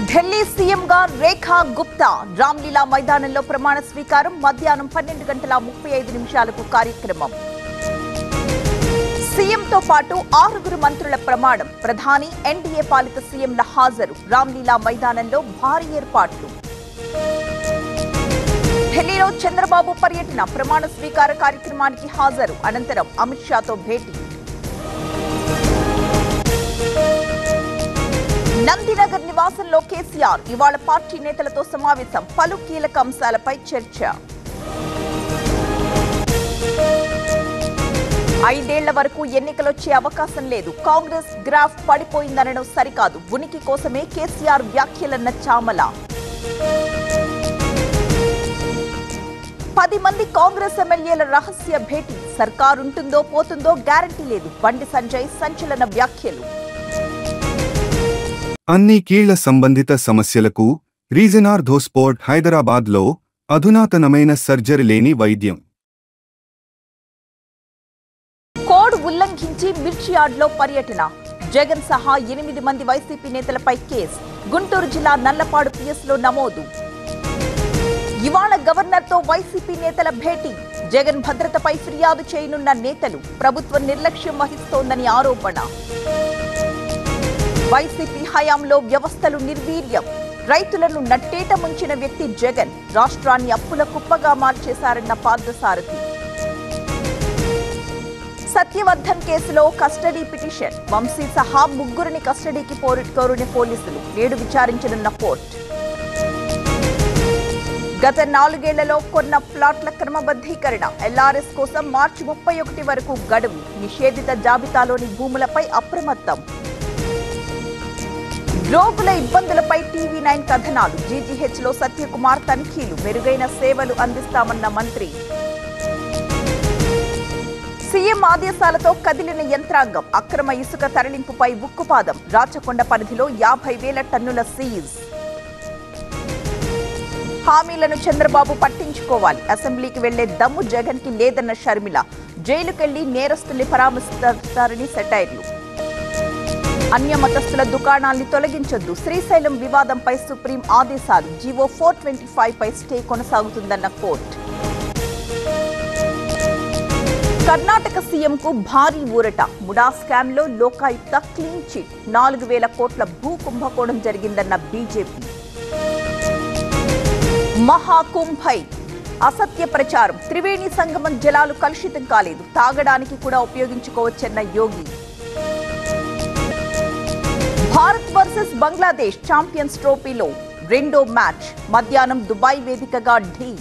ఢిల్లీ సీఎంగా రేఖా గుప్తా రామ్లీలా మైదానంలో ప్రమాణ స్వీకారం మధ్యాహ్నం 12:35 కార్యక్రమం. సీఎంతో పాటు 6 మంత్రుల ప్రమాణం. ప్రధాని ఎన్డీఏ పాలిత సీఎంల హాజరు. రామ్లీలా మైదానంలో భారీ ఏర్పాట్లు. ఢిల్లీలో చంద్రబాబు పర్యటన. ప్రమాణ స్వీకార కార్యక్రమానికి హాజరు. అనంతరం అమిత్ షాతో భేటీ. నందినగర్ నివాసంలో కేసీఆర్ ఇవాళ పార్టీ నేతలతో సమావేశం. పలు కీలక అంశాలపై చర్చ. 5 ఏళ్ల వరకు ఎన్నికలొచ్చే అవకాశం లేదు. కాంగ్రెస్ గ్రాఫ్ పడిపోయిందనడం సరికాదు. ఉనికి కోసమే కేసీఆర్ వ్యాఖ్యలన్న చామల. 10 మంది కాంగ్రెస్ ఎమ్మెల్యేల రహస్య భేటీ. సర్కారుంటుందో పోతుందో గ్యారంటీ లేదు. బండి సంజయ్ సంచలన వ్యాఖ్యలు. అన్ని కీళ్ల సంబంధిత సమస్యలకు రీజన్ ఆర్థోస్పోర్ట్ హైదరాబాద్లో అధునాతనమైన సర్జరీ లేని వైద్యం. కోడ్ ఉల్లంఘించి మిర్చి యార్డ్లో పర్యటన. జగన్ సహా 8 మంది వైసీపీ నేతలపై కేసు. గుంటూరు జిల్లా నల్లపాడు పిఎస్లో నమోదు. ఇవాళ గవర్నర్తో వైసీపీ నేతల భేటీ. జగన్ భద్రతపై ఫిర్యాదు చేయనున్న నేతలు. ప్రభుత్వం నిర్లక్ష్యం వహిస్తోందని ఆరోపణ. వైసీపీ హయాంలో వ్యవస్థలు నిర్వీర్యం. రైతులను నట్టేట ముంచిన వ్యక్తి జగన్. రాష్ట్రాన్ని అప్పుల కుప్పగా మార్చేశారన్న పార్థసారథి. సత్యవర్ధన్ కేసులో కస్టడీ పిటిషన్. వంశీ సహా 3 కస్టడీకి కోరిన పోలీసులు. నేడు విచారించనున్న కోర్టు. గత 4 ఏళ్లలో కొన్న ప్లాట్ల క్రమబద్ధీకరణ. ఎల్ఆర్ఎస్ కోసం మార్చి 31 వరకు గడువు. నిషేధిత జాబితాలోని భూములపై అప్రమత్తం. రోగుల ఇబ్బందులపై టీవీ9 కథనాలు. జీజీహెచ్లో సత్యకుమార్ తనిఖీలు. మెరుగైన సేవలు అందిస్తామన్న మంత్రి. సీఎం ఆదేశాలతో కదిలిన యంత్రాంగం. అక్రమ ఇసుక తరలింపుపై ఉక్కుపాదం. రాచకొండ పరిధిలో 50,000 టన్నుల సీజ్. హామీలను చంద్రబాబు పట్టించుకోవాలి. అసెంబ్లీకి వెళ్లే దమ్ము జగన్ కి లేదన్న షర్మిల. జైలుకెళ్లి నేరస్తుల్ని పరామర్శిస్తారని సెటైర్లు. అన్య మతస్థుల దుకాణాల్ని తొలగించొద్దు. శ్రీశైలం వివాదంపై సుప్రీం ఆదేశాలు. జీవో 425 పై స్టే కొనసాగుతుందన్న కోర్టు. కర్ణాటక సీఎంకు భారీ ఊరట. ముడా స్కామ్లో లోకాయుక్త క్లీన్ చిట్. 4,000 కోట్ల భూ కుంభకోణం జరిగిందన్న బీజేపీ. మహాకుంభై అసత్య ప్రచారం. త్రివేణి సంగమం జలాలు కలుషితం కాలేదు. తాగడానికి కూడా ఉపయోగించుకోవచ్చన్న యోగి. భారత్ వర్సెస్ బంగ్లాదేశ్ ఛాంపియన్స్ ట్రోఫీలో 2వ మ్యాచ్. మధ్యాహ్నం దుబాయ్ వేదికగా ఢీ.